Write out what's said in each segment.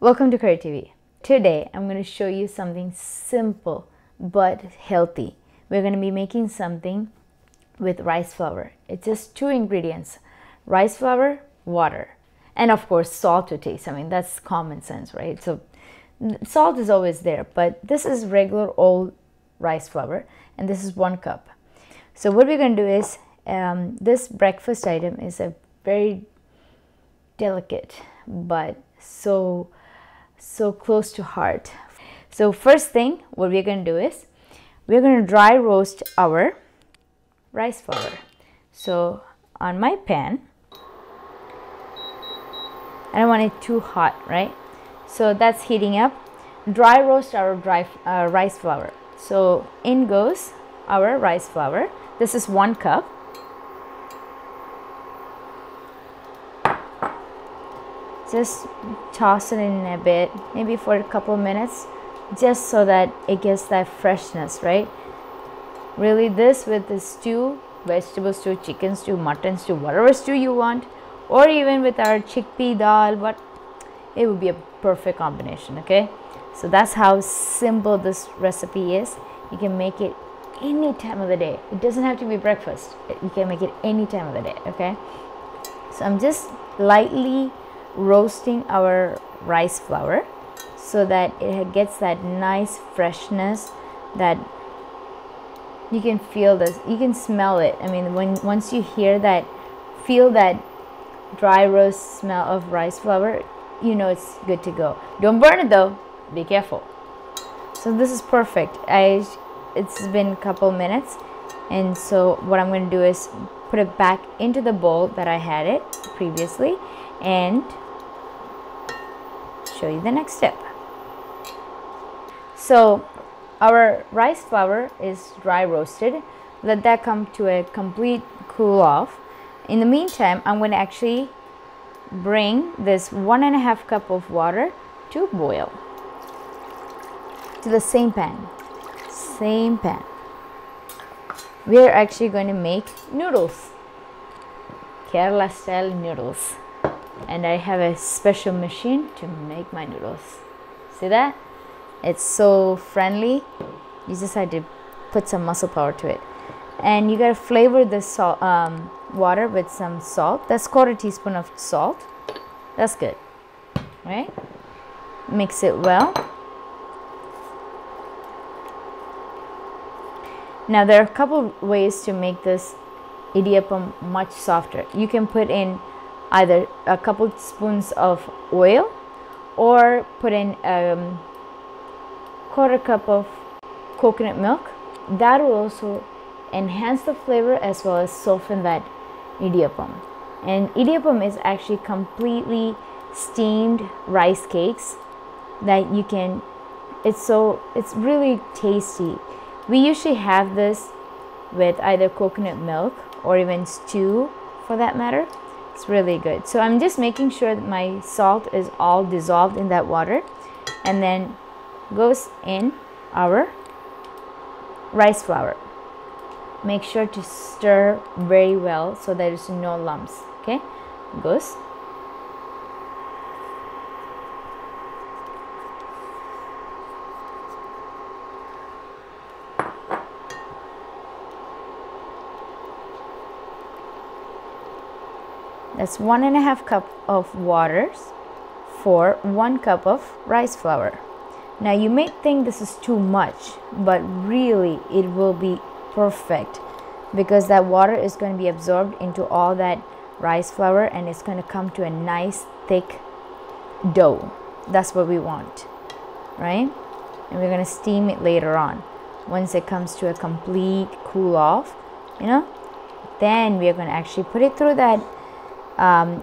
Welcome to Curry TV. Today I'm going to show you something simple but healthy. We're going to be making something with rice flour. It's just two ingredients: rice flour, water, and of course salt to taste. I mean, that's common sense, right? So salt is always there, but this is regular old rice flour and this is 1 cup. So what we're going to do is this breakfast item is a very delicate but so close to heart. So first thing what we're going to do is we're going to dry roast our rice flour. So on my pan, I don't want it too hot, right? So that's heating up. Dry roast our rice flour. So in goes our rice flour. This is 1 cup. Just toss it in a bit, maybe for a couple of minutes, just so that it gets that freshness, right? Really, this with the stew, vegetable stew, chicken stew, mutton stew, whatever stew you want, or even with our chickpea dal, but it would be a perfect combination. Okay, so that's how simple this recipe is. You can make it any time of the day. It doesn't have to be breakfast. You can make it any time of the day. Okay, so I'm just lightly roasting our rice flour so that it gets that nice freshness, that you can feel this, you can smell it. I mean, once you hear that, feel that dry roast smell of rice flour, you know it's good to go. Don't burn it though, be careful. So this is perfect. It's been a couple minutes, and so what I'm going to do is put it back into the bowl that I had it previously and show you the next step. So our rice flour is dry roasted. Let that come to a complete cool off. In the meantime, I'm going to actually bring this 1.5 cup of water to boil to the same pan. We are actually going to make noodles, Kerala style noodles. And I have a special machine to make my noodles. See that? It's so friendly. You just had to put some muscle power to it. And you gotta flavor the salt, water with some salt. That's 1/4 teaspoon of salt. That's good, right? Mix it well. Now there are a couple ways to make this idiyappam much softer. You can put in either a couple spoons of oil or put in 1/4 cup of coconut milk. That will also enhance the flavor as well as soften that idiyappam. And idiyappam is actually completely steamed rice cakes that you can, it's really tasty. We usually have this with either coconut milk or even stew for that matter. It's really good. So I'm just making sure that my salt is all dissolved in that water, and then goes in our rice flour. Make sure to stir very well so there's no lumps. Okay, goes. That's 1.5 cup of water for 1 cup of rice flour. Now you may think this is too much, but really it will be perfect because that water is going to be absorbed into all that rice flour and it's going to come to a nice thick dough. That's what we want, right? And we're going to steam it later on. Once it comes to a complete cool off, then we're going to actually put it through that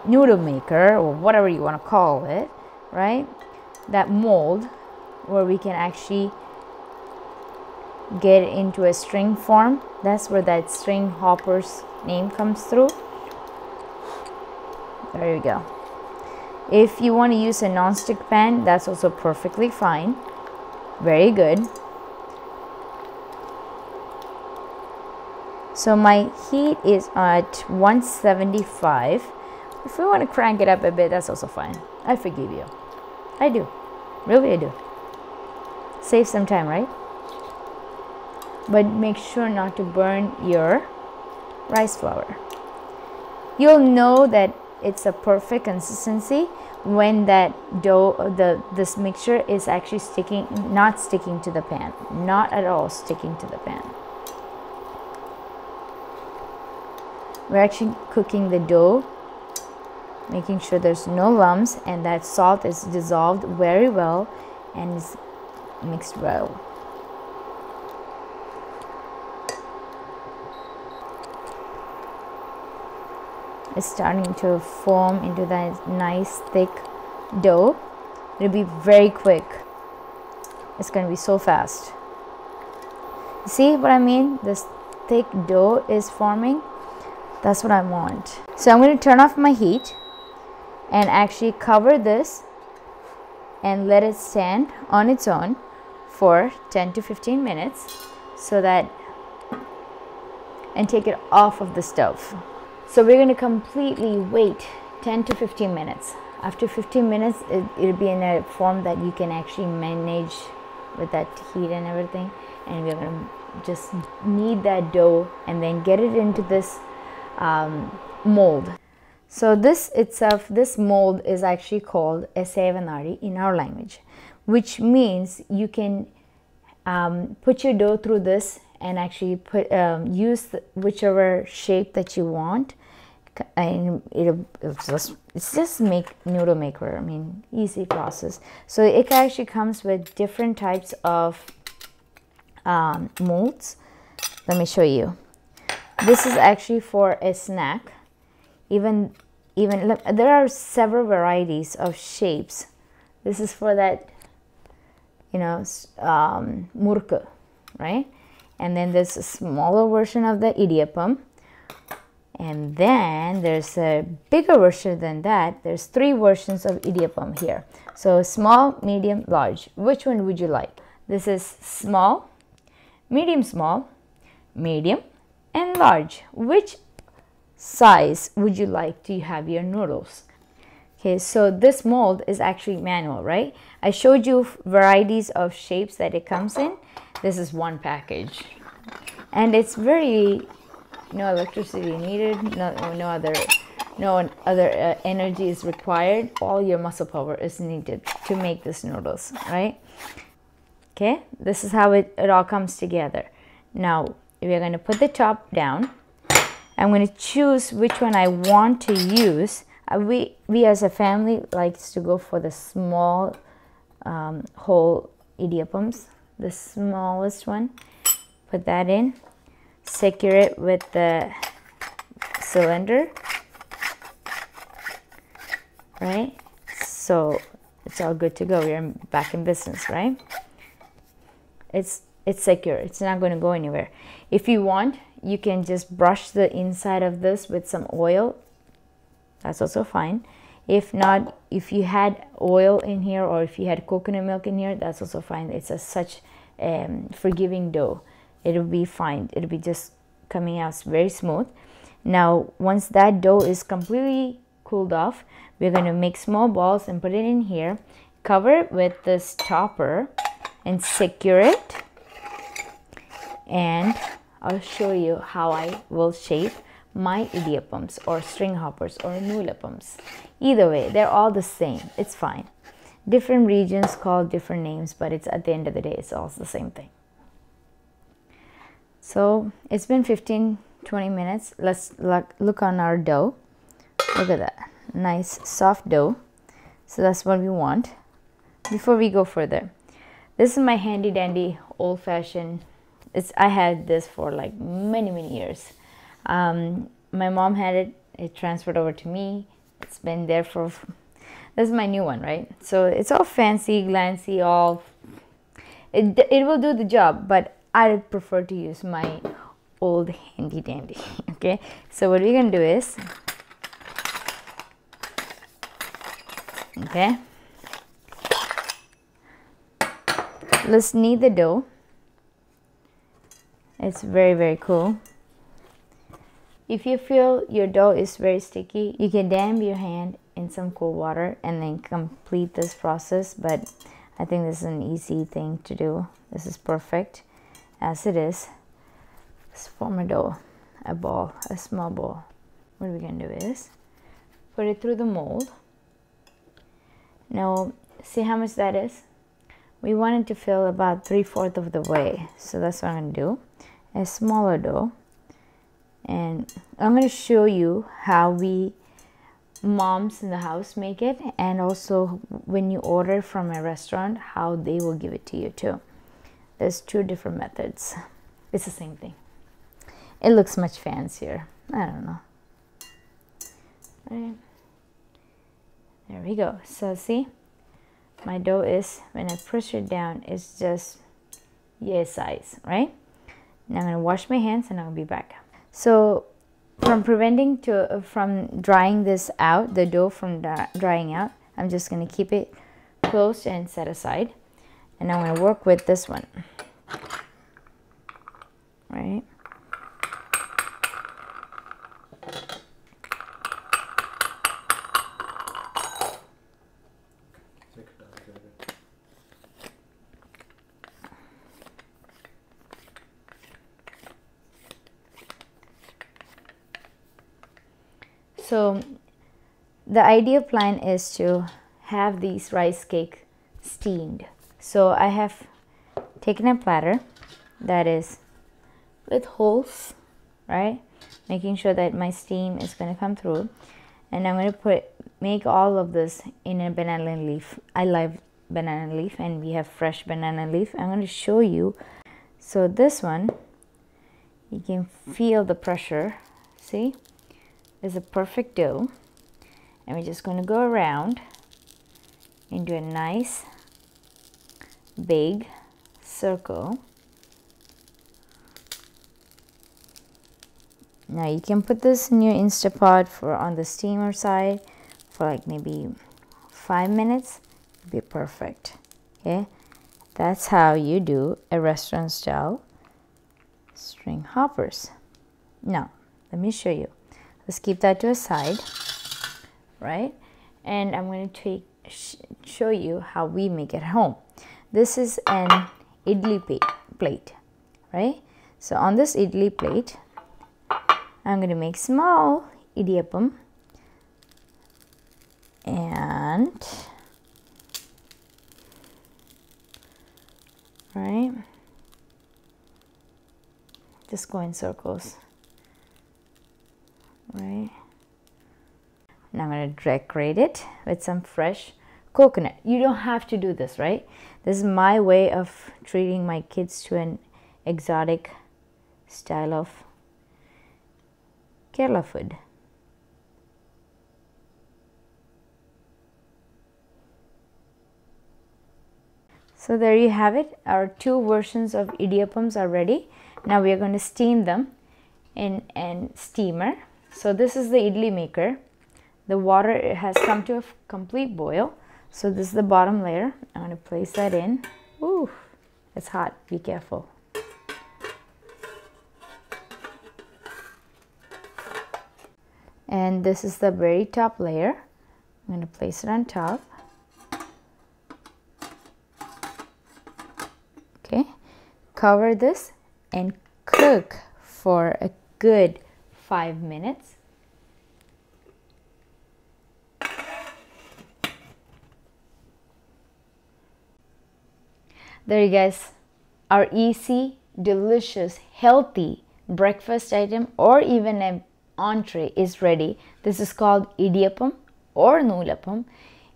noodle maker or whatever you want to call it, right? That mold where we can actually get it into a string form. That's where that string hopper's name comes through. There you go. If you want to use a non-stick pan, that's also perfectly fine. Very good. So my heat is at 175. If we want to crank it up a bit, that's also fine. I forgive you. I do. Really, I do. Save some time, right? But make sure not to burn your rice flour. You'll know that it's a perfect consistency when that dough, this mixture is actually not sticking to the pan. Not at all sticking to the pan. We're actually cooking the dough, making sure there's no lumps and that salt is dissolved very well and is mixed well. It's starting to form into that nice thick dough. It'll be very quick. It's going to be so fast. See what I mean? This thick dough is forming. That's what I want. So I'm going to turn off my heat and actually cover this and let it stand on its own for 10 to 15 minutes so that, and take it off of the stove. So we're going to completely wait 10 to 15 minutes. After 15 minutes, it'll be in a form that you can actually manage with that heat and everything. And we're going to just knead that dough and then get it into this mold. So this itself, this mold is actually called Esevanari in our language, which means you can put your dough through this and actually use whichever shape that you want, and it's just noodle maker. I mean, easy process. So it actually comes with different types of molds. Let me show you. This is actually for a snack. Even there are several varieties of shapes. This is for that, you know, murka, right? And then there's a smaller version of the idiyappam, and then there's a bigger version than that. There's 3 versions of idiyappam here. So small, medium, large. Which one would you like? This is small, medium, and large. Which size would you like to have your noodles? Okay, so this mold is actually manual, right? I showed you varieties of shapes that it comes in. This is one package, and it's very, no electricity needed, no other energy is required. All your muscle power is needed to make this noodles, right? Okay, this is how it all comes together. Now we're going to put the top down. I'm going to choose which one I want to use. We as a family likes to go for the small whole idiyappams, the smallest one. Put that in, secure it with the cylinder, right? So it's all good to go. We're back in business, right? It's secure. It's not going to go anywhere. If you want, you can just brush the inside of this with some oil. That's also fine. If not, if you had oil in here or if you had coconut milk in here, that's also fine. It's such forgiving dough. It'll be fine. It'll be just coming out very smooth. Now, once that dough is completely cooled off, we're going to make small balls and put it in here. Cover it with this topper and secure it. And I'll show you how I will shape my idiyappams or string hoppers or noolappams. Either way, they're all the same. It's fine. Different regions call different names, but it's at the end of the day, it's all the same thing. So it's been 15-20 minutes. Let's look on our dough. Look at that. Nice soft dough. So that's what we want. Before we go further, this is my handy dandy old-fashioned. I had this for like many years. My mom had it. It transferred over to me. It's been there for. This is my new one, right? So it's all fancy, glancy, all. It will do the job, but I prefer to use my old handy dandy. Okay. So what we're gonna do is. Okay. Let's knead the dough. It's very cool. If you feel your dough is very sticky, you can damp your hand in some cold water and then complete this process, but I think this is an easy thing to do. This is perfect as it is. Let's form a dough, a ball, a small ball. What we're going to do is put it through the mold. Now, see how much that is? We want it to fill about 3/4 of the way. So that's what I'm going to do. A smaller dough. And I'm going to show you how we moms in the house make it, and also when you order from a restaurant, how they will give it to you too. There's 2 different methods. It's the same thing. It looks much fancier. I don't know. Right. There we go. So see, my dough is, when I push it down, it's just yay size, right? Now I'm going to wash my hands and I'll be back. So from drying this out, the dough from drying out, I'm just going to keep it closed and set aside. And I'm going to work with this one, right? So the ideal plan is to have these rice cake steamed. So I have taken a platter that is with holes, right? Making sure that my steam is going to come through. And I'm going to make all of this in a banana leaf. I love banana leaf, and we have fresh banana leaf. I'm going to show you. So this one, you can feel the pressure. See? Is a perfect dough, and we're just going to go around into a nice big circle. Now you can put this in your Instapot on the steamer side for like maybe 5 minutes. It'd be perfect. Okay, that's how you do a restaurant style string hoppers. Now let me show you. Let's keep that to a side, right? And I'm going to show you how we make it at home. This is an idli plate, right? So on this idli plate, I'm going to make small idiyappam, and right, just go in circles. Right. Now I'm going to decorate it with some fresh coconut. You don't have to do this, right? This is my way of treating my kids to an exotic style of Kerala food. So there you have it. Our 2 versions of idiyappams are ready. Now we are going to steam them in a steamer. So this is the idli maker. The water has come to a complete boil. So this is the bottom layer. I'm going to place that in. Ooh, it's hot. Be careful. And this is the very top layer. I'm going to place it on top. Okay. Cover this and cook for a good 5 minutes. There you guys, our easy, delicious, healthy breakfast item or even an entree is ready. This is called Idiyappam or noolappom.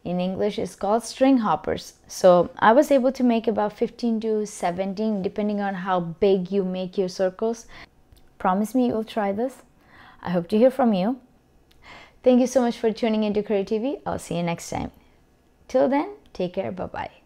In English, it's called string hoppers. So I was able to make about 15 to 17 depending on how big you make your circles. Promise me you'll try this. I hope to hear from you. Thank you so much for tuning into Career TV. I'll see you next time. Till then, take care. Bye-bye.